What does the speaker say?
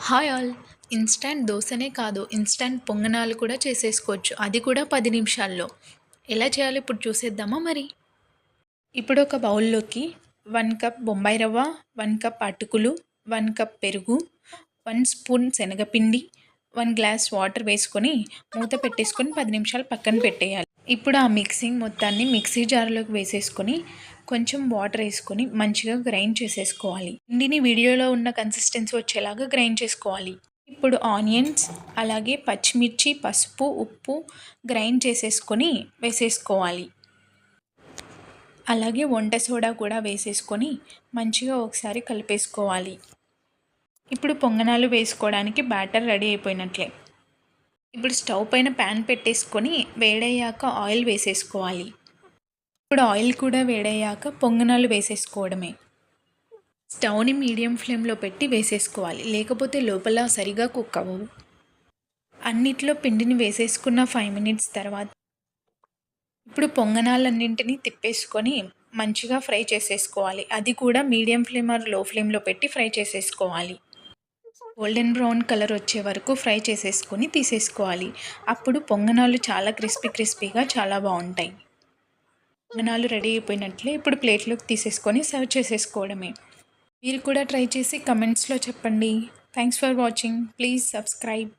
Hi all! Instant దోసనే కాదు, instant పొంగనాలు కూడా చేసేసుకోవచ్చు. అది కూడా 10 నిమిషాల్లో. ఎలా చేయాలో ఇప్పుడు చూసేద్దామా మరి? ఇప్పుడు ఒక బౌల్‌లోకి 1 కప్ బొంబాయి రవ్వ, 1 కప్ అటుకులు, 1 కప్ పెరుగు, 1 స్పూన్ శనగపిండి, 1 గ్లాస్ వాటర్ వేసుకొని మూత పెట్టేసుకొని 10 నిమిషాలు పక్కన పెట్టేయాలి. ఇప్పుడు ఆ మిక్సింగ్ మొత్తాన్ని మిక్సీ జార్‌లోకి వేసేసుకొని కొంచెం వాటర్ వేసుకొని మంచిగా గ్రైండ్ చేసేసుకోవాలి. పిండిని వీడియోలో ఉన్న కన్సిస్టెన్సీ వచ్చేలాగా గ్రైండ్ చేసుకోవాలి. ఇప్పుడు ఆనియన్స్, అలాగే పచ్చిమిర్చి, పసుపు, ఉప్పు గ్రైండ్ చేసేసుకొని వేసేసుకోవాలి. అలాగే వంట సోడా కూడా వేసేసుకొని మంచిగా ఒకసారి కలిపేసుకోవాలి. ఇప్పుడు పొంగనాలు వేసుకోవడానికి బ్యాటర్ రెడీ అయిపోయినట్లే. ఇప్పుడు స్టవ్ పైన ప్యాన్ పెట్టేసుకొని వేడయ్యాక ఆయిల్ వేసేసుకోవాలి. ఇప్పుడు ఆయిల్ కూడా వేడయ్యాక పొంగనాలు వేసేసుకోవడమే. స్టవ్ని మీడియం ఫ్లేమ్లో పెట్టి వేసేసుకోవాలి, లేకపోతే లోపల సరిగా కుక్ అవ్వవు. అన్నిట్లో పిండిని వేసేసుకున్న 5 మినిట్స్ తర్వాత ఇప్పుడు పొంగనాలన్నింటినీ తిప్పేసుకొని మంచిగా ఫ్రై చేసేసుకోవాలి. అది కూడా మీడియం ఫ్లేమ్ ఆర్ లో ఫ్లేమ్లో పెట్టి ఫ్రై చేసేసుకోవాలి. గోల్డెన్ బ్రౌన్ కలర్ వచ్చే వరకు ఫ్రై చేసేసుకొని తీసేసుకోవాలి. అప్పుడు పొంగనాలు చాలా క్రిస్పీగా చాలా బాగుంటాయి. పొంగనాలు రెడీ అయిపోయినట్లే. ఇప్పుడు ప్లేట్లోకి తీసేసుకొని సర్వ్ చేసేసుకోవడమే. మీరు కూడా ట్రై చేసి కమెంట్స్లో చెప్పండి. Thanks for watching. Please subscribe.